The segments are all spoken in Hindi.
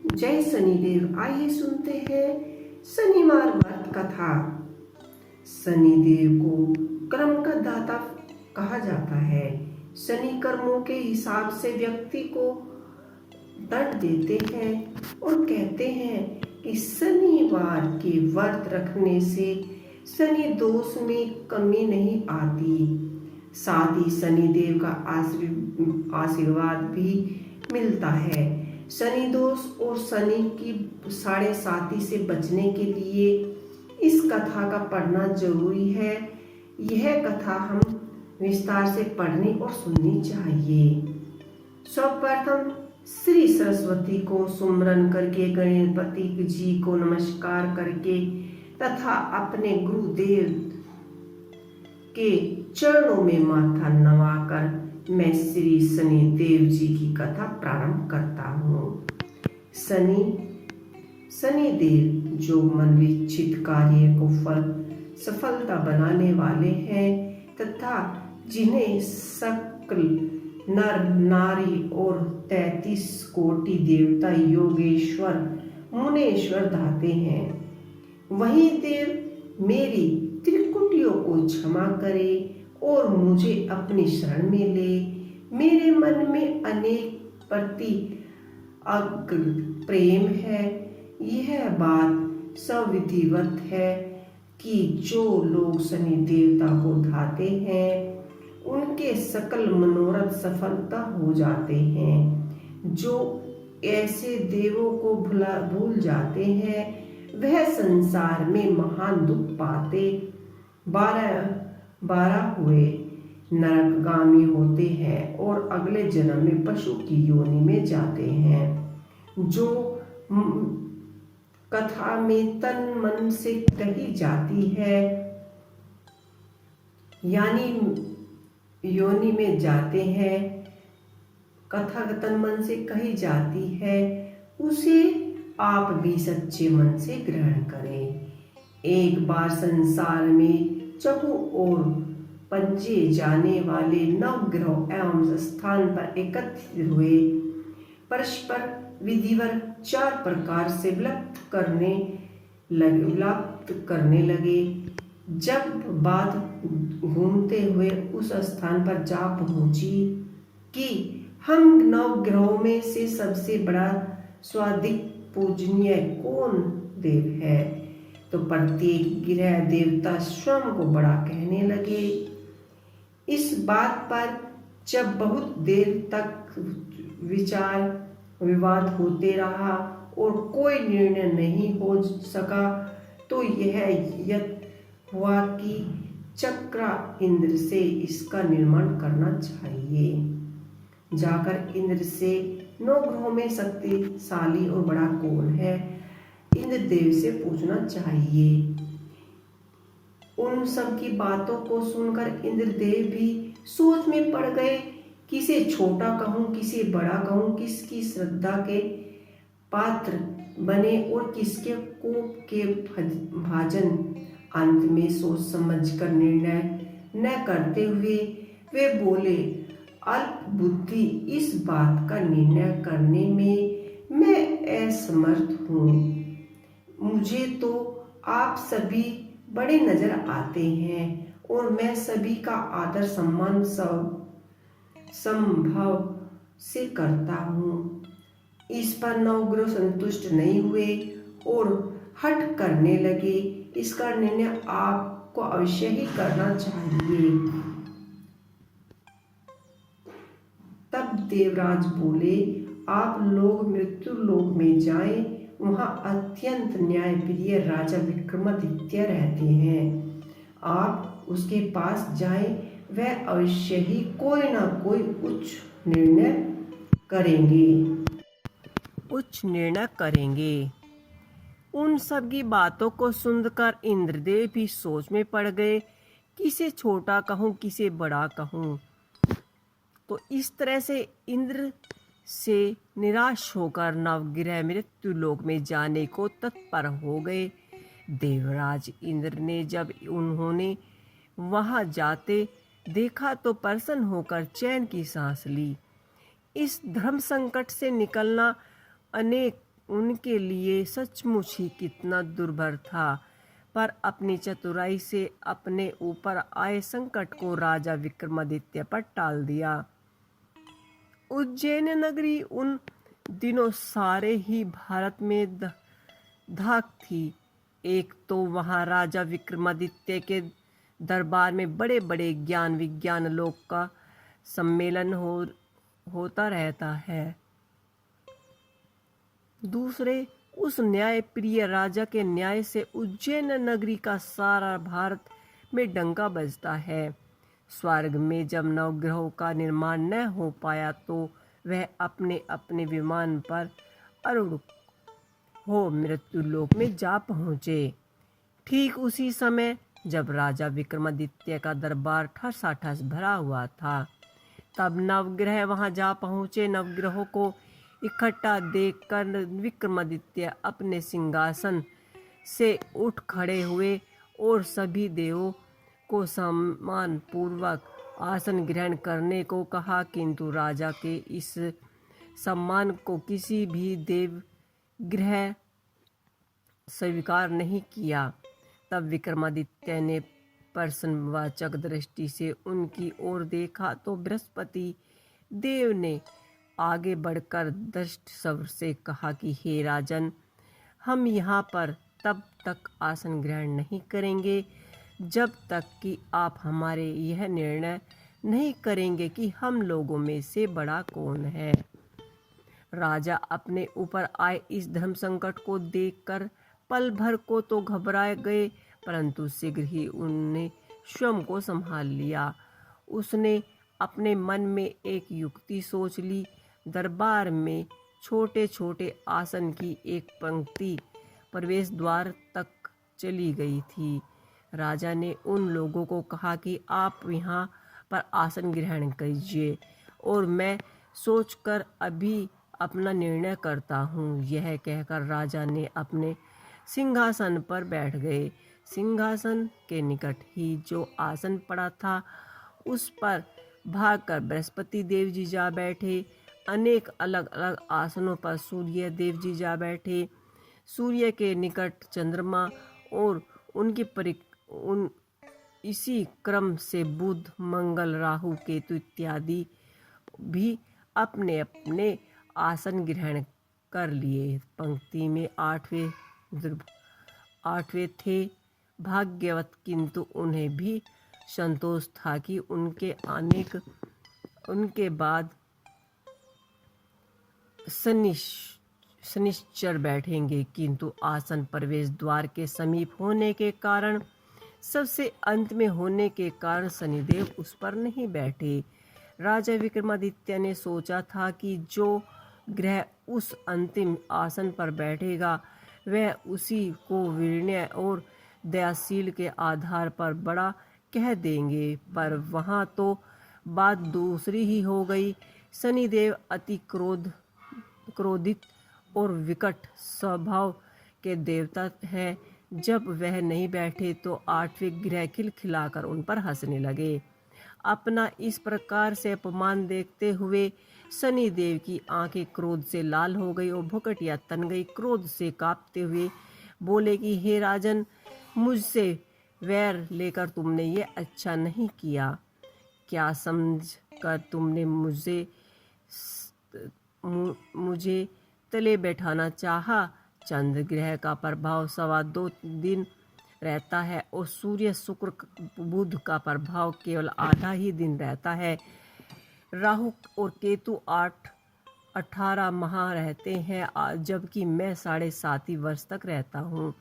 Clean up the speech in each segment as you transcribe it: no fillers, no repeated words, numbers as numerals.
जय शनिदेव। आइए सुनते हैं शनिवार व्रत कथा। शनिदेव को कर्म का दाता कहा जाता है। शनि कर्मों के हिसाब से व्यक्ति को दंड देते हैं और कहते हैं कि शनिवार के व्रत रखने से शनि दोष में कमी नहीं आती। साथ ही शनिदेव का आशीर्वाद भी मिलता है। शनि दोष और शनि की साढ़े साती से बचने के लिए इस कथा का पढ़ना जरूरी है। यह कथा हम विस्तार से पढ़नी और सुननी चाहिए। सर्वप्रथम श्री सरस्वती को सुमरन करके, गणपति जी को नमस्कार करके तथा अपने गुरुदेव के चरणों में माथा नवाकर मैं श्री शनि देव जी की कथा प्रारंभ करता हूँ। शनि देव जो मनविच्छित कार्य को सफलता बनाने वाले हैं तथा जिन्हें सकल नर नारी और 33 कोटि देवता योगेश्वर मुनेश्वर धाते हैं, वही देव मेरी त्रिकुटियों को क्षमा करे और मुझे अपनी शरण में ले। मेरे मन में अनेक प्रति अग्र प्रेम है। यह बात सविधिवत है कि जो लोग शनि देवता को धाते हैं उनके सकल मनोरथ सफलता हो जाते हैं। जो ऐसे देवों को भूल जाते हैं वह संसार में महान दुख पाते 12 हुए नरकगामी होते हैं और अगले जन्म में पशु की योनि में जाते हैं। जो कथा में तन मन से कही जाती है यानी योनि में जाते हैं, कथा तन मन से कही जाती है, उसे आप भी सच्चे मन से ग्रहण करें। एक बार संसार में चहु और पंचे जाने वाले नवग्रह एवं स्थान पर एकत्रित हुए परस्पर विधिवत 4 प्रकार से विलुप्त करने लगे। जब बात घूमते हुए उस स्थान पर जा पहुंची कि हम नवग्रहों में से सबसे बड़ा स्वादिक पूजनीय कौन देव है, तो प्रत्येक ग्रह देवता स्वयं को बड़ा कहने लगे। इस बात पर जब बहुत देर तक विचार विवाद होते रहा और कोई निर्णय नहीं हो सका, तो यह हुआ कि चक्रा इंद्र से इसका निर्माण करना चाहिए। जाकर इंद्र से 9 ग्रहों में शक्तिशाली और बड़ा कौन है, इंद्रदेव से पूछना चाहिए। उन सब की बातों को सुनकर इंद्रदेव भी सोच में पड़ गए, किसे छोटा कहूं किसे बड़ा कहूं, किसकी श्रद्धा के पात्र बने और किसके कोप के भाजन। अंत में सोच समझकर निर्णय न करते हुए वे बोले, अल्प बुद्धि, इस बात का निर्णय करने में मैं असमर्थ हूँ। मुझे तो आप सभी बड़े नजर आते हैं और मैं सभी का आदर सम्मान संभव से करता हूँ। इस पर नवग्रह संतुष्ट नहीं हुए और हठ करने लगे। इसका निर्णय आपको अवश्य ही करना चाहिए। तब देवराज बोले, आप लोग मृत्यु लोक में जाएं, वहां अत्यंत न्यायप्रिय राजा विक्रमादित्य रहते हैं। आप उसके पास जाएं, वह अवश्य ही कोई ना कोई उच्च निर्णय करेंगे। उन सब की बातों को सुनकर इंद्रदेव भी सोच में पड़ गए, किसे छोटा कहूँ किसे बड़ा कहूँ। तो इस तरह से इंद्र से निराश होकर नवग्रह मृत्यु लोक में जाने को तत्पर हो गए। देवराज इंद्र ने जब उन्होंने वहां जाते देखा तो प्रसन्न होकर चैन की सांस ली। इस धर्म संकट से निकलना अनेक उनके लिए सचमुच ही कितना दुर्भर था। पर अपनी चतुराई से अपने ऊपर आए संकट को राजा विक्रमादित्य पर टाल दिया। उज्जैन नगरी उन दिनों सारे ही भारत में धाक थी। एक तो वहाँ राजा विक्रमादित्य के दरबार में बड़े बड़े ज्ञान विज्ञान लोग का सम्मेलन होता रहता है। दूसरे, उस न्याय प्रिय राजा के न्याय से उज्जैन नगरी का सारा भारत में डंका बजता है। स्वर्ग में जब नवग्रहों का निर्माण न हो पाया तो वह अपने अपने विमान पर आरूढ़ हो मृत्यु लोक में जा पहुँचे। ठीक उसी समय जब राजा विक्रमादित्य का दरबार ठसाठस भरा हुआ था, तब नवग्रह वहां जा पहुँचे। नवग्रहों को इकट्ठा देखकर विक्रमादित्य अपने सिंहासन से उठ खड़े हुए और सभी देवों को सम्मान पूर्वक आसन ग्रहण करने को कहा, किंतु राजा के इस सम्मान को किसी भी देव ग्रह स्वीकार नहीं किया। तब विक्रमादित्य ने प्रश्नवाचक दृष्टि से उनकी ओर देखा तो बृहस्पति देव ने आगे बढ़कर दृष्ट स्वर से कहा कि हे राजन, हम यहाँ पर तब तक आसन ग्रहण नहीं करेंगे जब तक कि आप हमारे यह निर्णय नहीं करेंगे कि हम लोगों में से बड़ा कौन है। राजा अपने ऊपर आए इस धर्म संकट को देखकर पल भर को तो घबराए गए, परंतु शीघ्र ही उन्होंने स्वयं को संभाल लिया। उसने अपने मन में एक युक्ति सोच ली। दरबार में छोटे छोटे आसन की एक पंक्ति प्रवेश द्वार तक चली गई थी। राजा ने उन लोगों को कहा कि आप यहाँ पर आसन ग्रहण कीजिए और मैं सोचकर अभी अपना निर्णय करता हूँ। यह कहकर राजा ने अपने सिंहासन पर बैठ गए। सिंहासन के निकट ही जो आसन पड़ा था उस पर भागकर बृहस्पति देव जी जा बैठे। अनेक अलग अलग आसनों पर सूर्य देव जी जा बैठे। सूर्य के निकट चंद्रमा और इसी क्रम से बुध, मंगल, राहु, केतु इत्यादि भी अपने अपने आसन ग्रहण कर लिए। पंक्ति में आठवें थे भाग्यवत, किंतु उन्हें भी संतोष था कि उनके बाद शनिश्चर बैठेंगे, किंतु आसन प्रवेश द्वार के समीप होने के कारण, सबसे अंत में होने के कारण शनिदेव उस पर नहीं बैठे। राजा विक्रमादित्य ने सोचा था कि जो ग्रह उस अंतिम आसन पर बैठेगा वह उसी को विनय और दयाशील के आधार पर बड़ा कह देंगे, पर वहाँ तो बात दूसरी ही हो गई। शनिदेव अति क्रोधित और विकट स्वभाव के देवता है। जब वह नहीं बैठे तो आठवें ग्रह खिलखिलाकर उन पर हंसने लगे। अपना इस प्रकार से अपमान देखते हुए शनिदेव की आंखें क्रोध से लाल हो गई और भुकटिया तन गई। क्रोध से कांपते हुए बोले कि हे राजन, मुझसे वैर लेकर तुमने ये अच्छा नहीं किया। क्या समझ कर तुमने मुझे तले बैठाना चाहा। चंद्र ग्रह का प्रभाव 2.25 दिन रहता है और सूर्य, शुक्र, बुध का प्रभाव केवल आधा ही दिन रहता है। राहु और केतु 18 माह रहते हैं, जबकि मैं 7.5 वर्ष तक रहता हूँ।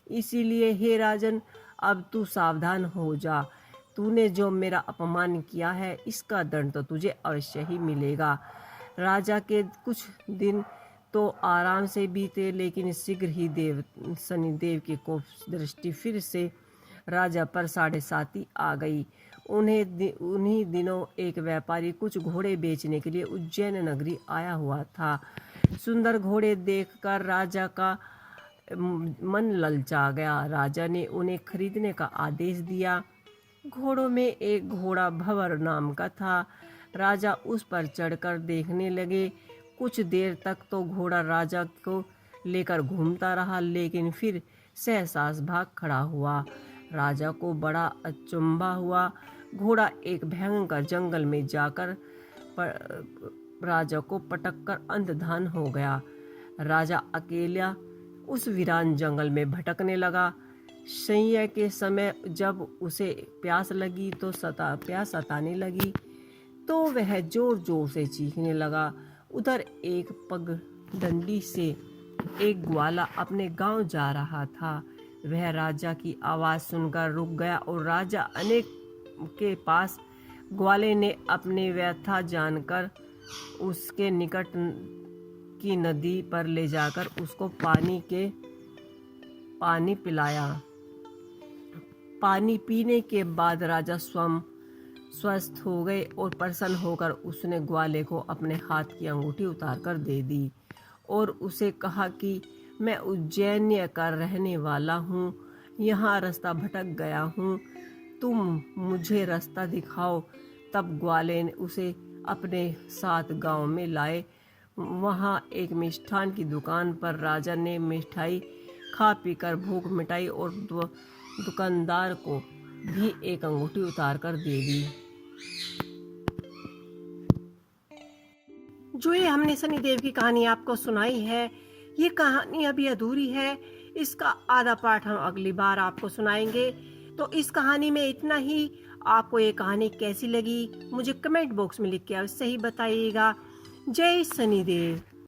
इसीलिए हे राजन, अब तू सावधान हो जा। तूने जो मेरा अपमान किया है इसका दंड तो तुझे अवश्य ही मिलेगा। राजा के कुछ दिन तो आराम से बीते, लेकिन शीघ्र ही शनिदेव की कोप दृष्टि फिर से राजा पर 7.5 आ गई। उन्हीं दिनों एक व्यापारी कुछ घोड़े बेचने के लिए उज्जैन नगरी आया हुआ था। सुंदर घोड़े देखकर राजा का मन ललचा गया। राजा ने उन्हें खरीदने का आदेश दिया। घोड़ों में एक घोड़ा भंवर नाम का था। राजा उस पर चढ़कर देखने लगे। कुछ देर तक तो घोड़ा राजा को लेकर घूमता रहा, लेकिन फिर सहसास भाग खड़ा हुआ। राजा को बड़ा अचंभा हुआ। घोड़ा एक भयंकर जंगल में जाकर राजा को पटककर अंतर्धान हो गया। राजा अकेला उस वीरान जंगल में भटकने लगा। संध्या के समय जब उसे प्यास सताने लगी तो वह जोर जोर से चीखने लगा। उधर एक पगडंडी से एक ग्वाला अपने गांव जा रहा था। वह राजा की आवाज सुनकर रुक गया और राजा अनेक के पास ग्वाले ने अपने व्यथा जानकर उसके निकट की नदी पर ले जाकर उसको पानी पिलाया। पानी पीने के बाद राजा स्वयं स्वस्थ हो गए और प्रसन्न होकर उसने ग्वाले को अपने हाथ की अंगूठी उतारकर दे दी और उसे कहा कि मैं उज्जैन का रहने वाला हूँ, यहाँ रास्ता भटक गया हूँ, तुम मुझे रास्ता दिखाओ। तब ग्वाले ने उसे अपने साथ गांव में लाए। वहाँ एक मिष्ठान की दुकान पर राजा ने मिठाई खा पीकर भूख मिटाई और दुकानदार को भी एक अंगूठी उतार कर दे दी। जो ये हमने शनिदेव की कहानी आपको सुनाई है, ये कहानी अभी अधूरी है। इसका आधा पार्ट हम अगली बार आपको सुनाएंगे। तो इस कहानी में इतना ही। आपको ये कहानी कैसी लगी मुझे कमेंट बॉक्स में लिख के अवश्य ही बताइएगा। जय शनिदेव।